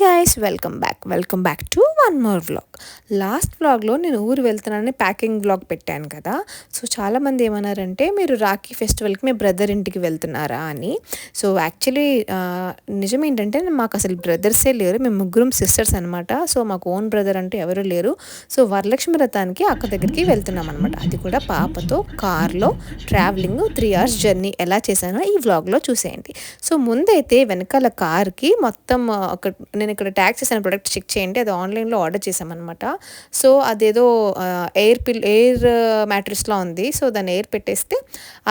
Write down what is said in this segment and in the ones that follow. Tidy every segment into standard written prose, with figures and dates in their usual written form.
Guys, welcome back to one more vlog. Last వ్లాగ్లో నేను ఊరు వెళ్తున్నానని ప్యాకింగ్ వ్లాగ్ పెట్టాను కదా. సో చాలామంది ఏమన్నారంటే మీరు రాఖీ ఫెస్టివల్కి మీ బ్రదర్ ఇంటికి వెళ్తున్నారా అని. సో యాక్చువల్లీ నిజం ఏంటంటే మాకు అసలు బ్రదర్సే లేరు, మేము ముగ్గురం సిస్టర్స్ అనమాట. సో మాకు ఓన్ బ్రదర్ అంటే ఎవరు లేరు. సో వరలక్ష్మి వ్రతానికి అక్క దగ్గరికి వెళ్తున్నాం అనమాట. అది కూడా పాపతో కార్లో ట్రావెలింగ్ 3 hours జర్నీ ఎలా చేశానో ఈ వ్లాగ్లో చూసేయండి. సో ముందైతే వెనకాల కార్కి మొత్తం నేను ఇక్కడ ట్యాగ్ చేసిన ప్రోడక్ట్ చెక్ చేయండి, అది ఆన్లైన్లో ఆర్డర్ చేసామన్నమాట. సో అదేదో ఎయిర్ మ్యాట్రెస్లా ఉంది. సో దాన్ని ఎయిర్ పెట్టేస్తే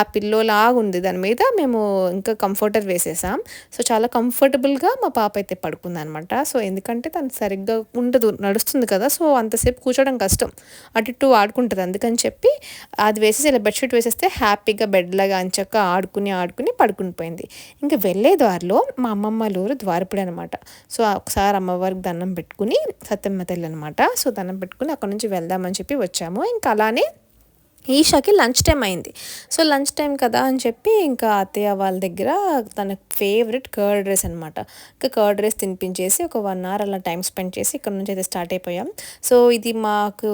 ఆ పిల్లో లాగా ఉంది, దాని మీద మేము ఇంకా కంఫర్టర్ వేసేసాం. సో చాలా కంఫర్టబుల్గా మా పాప అయితే పడుకుంది అనమాట. సో ఎందుకంటే తను సరిగ్గా ఉండదు, నడుస్తుంది కదా. సో అంతసేపు కూర్చోవడం కష్టం, అటు ఇటు ఆడుకుంటుంది. అందుకని చెప్పి అది వేసేసి ఇలా బెడ్షీట్ వేసేస్తే హ్యాపీగా బెడ్ లాగా అంచక్క ఆడుకుని పడుకుని పోయింది. ఇంకా వెళ్ళే దారిలో మా అమ్మమ్మ ఊరు ద్వారపుడి అనమాట. సో ఒకసారి అమ్మవారికి దండం పెట్టుకుని, సత్యమ్మ తల్లి అనమాట, సో దండం పెట్టుకుని అక్కడ నుంచి వెళ్దామని చెప్పి వచ్చాము. ఇంకా అలానే ఈషాకి లంచ్ టైం అయింది. సో లంచ్ టైం కదా అని చెప్పి ఇంకా అత్తయ్య వాళ్ళ దగ్గర తన ఫేవరెట్ కర్డ్ రైస్ అనమాట, ఇంకా కర్డ్ రైస్ తినిపించేసి ఒక 1 hour అలా టైం స్పెండ్ చేసి ఇక్కడ నుంచి అయితే స్టార్ట్ అయిపోయాం. సో ఇది మాకు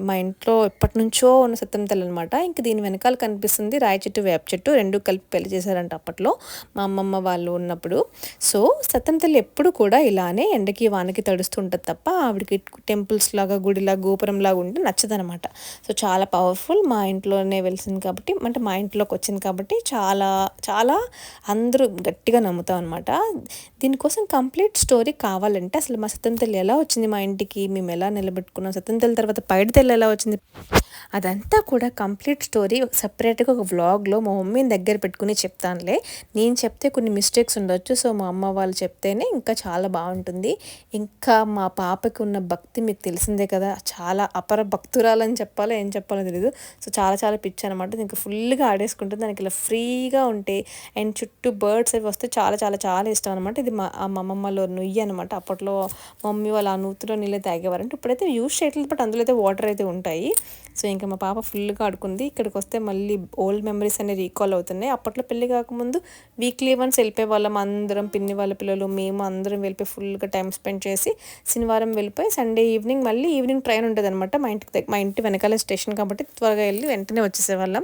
మా ఇంట్లో ఎప్పటి నుంచో ఉన్న సత్యం తల్లి అనమాట. ఇంక దీని వెనకాల కనిపిస్తుంది రాయి చెట్టు, వేప చెట్టు, రెండు కలిపి పెళ్లి చేశారంట అప్పట్లో మా అమ్మమ్మ వాళ్ళు ఉన్నప్పుడు. సో సత్యం తల్లి ఎప్పుడు కూడా ఇలానే ఎండకి వానకి తడుస్తుంటుంది తప్ప ఆవిడకి టెంపుల్స్ లాగా గుడిలా గోపురం లాగా ఉంటే నచ్చదనమాట. సో చాలా పవర్ఫుల్, మా ఇంట్లోనే వెలిసింది కాబట్టి, అంటే మా ఇంట్లోకి వచ్చింది కాబట్టి చాలా చాలా అందరూ గట్టిగా నమ్ముతాం అనమాట. దీనికోసం కంప్లీట్ స్టోరీ కావాలంటే అసలు మా సత్యం తల్లి ఎలా వచ్చింది మా ఇంటికి, మేము ఎలా నిలబెట్టుకున్నాం, సత్యం తల్లి తర్వాత పైడి తల్లి ఎలా వచ్చింది, అదంతా కూడా కంప్లీట్ స్టోరీ సపరేట్గా ఒక వ్లాగ్లో మా మమ్మీని దగ్గర పెట్టుకుని చెప్తానులే. నేను చెప్తే కొన్ని మిస్టేక్స్ ఉండొచ్చు, సో మా అమ్మ వాళ్ళు చెప్తేనే ఇంకా చాలా బాగుంటుంది. ఇంకా మా పాపకి ఉన్న భక్తి మీకు తెలిసిందే కదా, చాలా అపర భక్తురాలని చెప్పాలో ఏం చెప్పాలో తెలియదు. సో చాలా చాలా పిచ్చి అనమాట, దీనికి ఫుల్గా ఆడేసుకుంటుంది. దానికి ఇలా ఫ్రీగా ఉంటే అండ్ చుట్టూ బర్డ్స్ అవి వస్తే చాలా చాలా చాలా ఇష్టం అనమాట. ఇది మా అమ్మమ్మలో నుయ్యి అనమాట. అప్పట్లో మమ్మీ వాళ్ళు ఆ నూతిలో నీళ్ళు తాగేవారంటే, ఇప్పుడైతే యూజ్ చేయట్లేదు, బట్ అందులో అయితే వాటర్ అయితే ఉంటాయి. సో ఇంకా మా పాప ఫుల్గా ఆడుకుంది. ఇక్కడికి వస్తే మళ్ళీ ఓల్డ్ మెమరీస్ అనేవి రీకాల్ అవుతున్నాయి. అప్పట్లో పెళ్లి కాకముందు వీక్లీ వన్స్ వెళ్ళిపోయే వాళ్ళం అందరం, పిన్ని వాళ్ళ పిల్లలు మేము అందరం వెళ్ళిపోయి ఫుల్గా టైం స్పెండ్ చేసి శనివారం వెళ్ళిపోయి సండే ఈవినింగ్ మళ్ళీ ఈవినింగ్ ట్రైన్ ఉంటుంది అనమాట. మా ఇంటి వెనకాల స్టేషన్ కాబట్టి త్వరగా వెళ్ళి వెంటనే వచ్చేసేవాళ్ళం.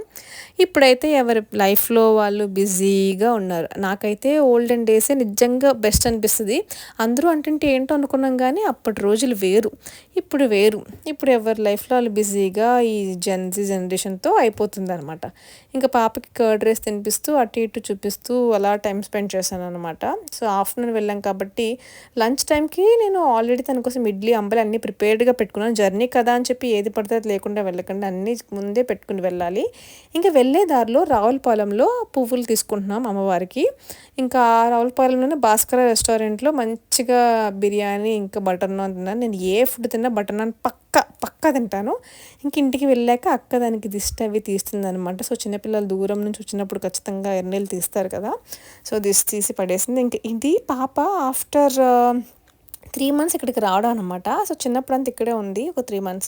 ఇప్పుడైతే ఎవరి లైఫ్లో వాళ్ళు బిజీగా ఉన్నారు. నాకైతే ఓల్డెన్ డేసే నిజంగా బెస్ట్ అనిపిస్తుంది. అందరూ అంటుంటే ఏంటో అనుకున్నాం కానీ అప్పటి రోజులు వేరు, ఇప్పుడు వేరు. ఇప్పుడు ఎవరి లైఫ్లో వాళ్ళు బిజీగా ఈ జనరేషన్తో అయిపోతుంది అనమాట. ఇంకా పాపకి కర్డ్ రైస్ తినిపిస్తూ అటు ఇటు చూపిస్తూ అలా టైం స్పెండ్ చేశాను అనమాట. సో ఆఫ్టర్నూన్ వెళ్ళాం కాబట్టి లంచ్ టైంకి నేను ఆల్రెడీ తన కోసం ఇడ్లీ అంబలి అన్నీ ప్రిపేర్డ్గా పెట్టుకున్నాను. జర్నీ కదా అని చెప్పి ఏది పడితే అది లేకుండా వెళ్ళకుండా అన్నీ ముందే పెట్టుకుని వెళ్ళాలి. ఇంకా వెళ్ళే దారిలో రావులపాలెంలో పువ్వులు తీసుకుంటున్నాం అమ్మవారికి. ఇంకా రావులపాలెంలోనే భాస్కర రెస్టారెంట్లో మంచిగా బిర్యానీ ఇంకా బటర్ నాన్ తిన్నాను. నేను ఏ ఫుడ్ తిన్నా బటర్ నాన్ పక్కా తింటాను. ఇంక ఇంటికి వెళ్ళాక అక్క దానికి దిష్టి అవి తీస్తుంది అనమాట. సో చిన్నపిల్లలు దూరం నుంచి వచ్చినప్పుడు ఖచ్చితంగా ఎన్నెళ్ళు తీస్తారు కదా, సో దిష్టి తీసి పడేసింది. ఇంక ఇది పాప ఆఫ్టర్ 3 months ఇక్కడికి రావడం అనమాట. సో చిన్నప్పుడు అంతా ఇక్కడే ఉంది ఒక 3 months.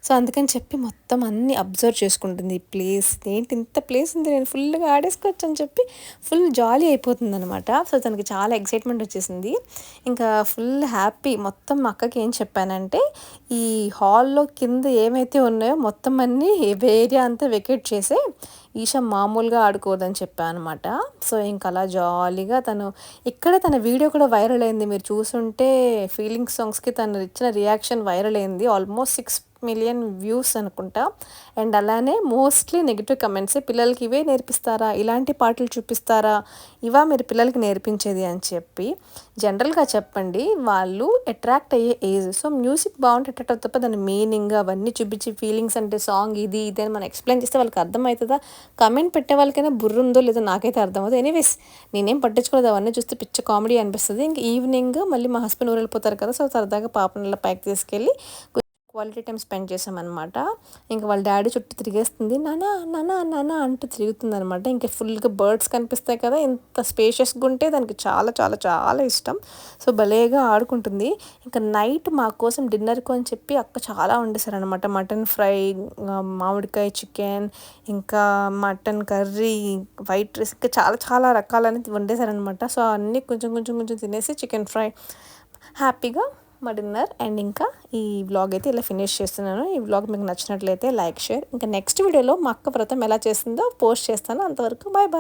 సో అందుకని చెప్పి మొత్తం అన్నీ అబ్జర్వ్ చేసుకుంటుంది. ఈ ప్లేస్ ఏంటి, ఇంత ప్లేస్ ఉంది, నేను ఫుల్గా ఆడేసుకోవచ్చు అని చెప్పి ఫుల్ జాలీ అయిపోతుంది అనమాట. సో తనకి చాలా ఎక్సైట్మెంట్ వచ్చేసింది, ఇంకా ఫుల్ హ్యాపీ. మొత్తం మా అక్కకి ఏం చెప్పానంటే ఈ హాల్లో కింద ఏమైతే ఉన్నాయో మొత్తం అన్నీ ఏరియా అంతా వెకేట్ చేసే, ఈషా మామూలుగా ఆడుకోవద్దని చెప్పాను అనమాట. సో ఇంకా అలా జాలీగా ఇక్కడే తన వీడియో కూడా వైరల్ అయింది. మీరు చూసుంటే ఫీలింగ్ సాంగ్స్కి తను ఇచ్చిన రియాక్షన్ వైరల్ అయింది. ఆల్మోస్ట్ 6 million వ్యూస్ అనుకుంటా. అండ్ అలానే మోస్ట్లీ నెగిటివ్ కమెంట్స్, పిల్లలకి ఇవే నేర్పిస్తారా, ఇలాంటి పాటలు చూపిస్తారా, ఇవా మీరు పిల్లలకి నేర్పించేది అని చెప్పి. జనరల్గా చెప్పండి, వాళ్ళు అట్రాక్ట్ అయ్యే ఏజ్. సో మ్యూజిక్ బాగుంటే అట్రాక్ట్ అవుతుంది తప్ప దాని మీనింగ్ అవన్నీ చూపించి ఫీలింగ్స్ అంటే సాంగ్ ఇది ఇది అని మనం ఎక్స్ప్లెయిన్ చేస్తే వాళ్ళకి అర్థమవుతుందా? కమెంట్ పెట్టే వాళ్ళకైనా బుర్ర ఉందో లేదో నాకైతే అర్థమవుతుంది. ఎనీవేస్ నేనేం పట్టించుకోలేదు, అవన్నీ చూస్తే పిచ్చ కామెడీ అనిపిస్తుంది. ఇంక ఈవినింగ్ మళ్ళీ మా హస్బెండ్ ఊరు వెళ్ళిపోతారు కదా, సో సరదాగా పాపనల్లా పైకి తీసుకెళ్ళి క్వాలిటీ టైం స్పెండ్ చేసామన్నమాట. ఇంకా వాళ్ళ డాడీ చుట్టూ తిరిగేస్తుంది, నానా నానా నానా అంటూ తిరుగుతుంది అనమాట. ఇంకా ఫుల్గా బర్డ్స్ కనిపిస్తాయి కదా, ఇంత స్పేషియస్గా ఉంటే దానికి చాలా చాలా చాలా ఇష్టం. సో భలేగా ఆడుకుంటుంది. ఇంకా నైట్ మా కోసం డిన్నర్కు అని చెప్పి అక్క చాలా వండేశారనమాట. మటన్ ఫ్రై, మామిడికాయ చికెన్, ఇంకా మటన్ కర్రీ, వైట్ రైస్, ఇంకా చాలా చాలా రకాలనేది వండేశారనమాట. సో అన్నీ కొంచెం కొంచెం కొంచెం తినేసి చికెన్ ఫ్రై హ్యాపీగా మా డిన్నర్ అండ్ ఇంకా ఈ వ్లాగ్ అయితే ఇలా ఫినిష్ చేస్తున్నాను. ఈ వ్లాగ్ మీకు నచ్చినట్లయితే లైక్, షేర్. ఇంకా నెక్స్ట్ వీడియోలో మా అక్క వ్రతం ఎలా చేసిందో పోస్ట్ చేస్తాను. అంతవరకు బాయ్ బాయ్.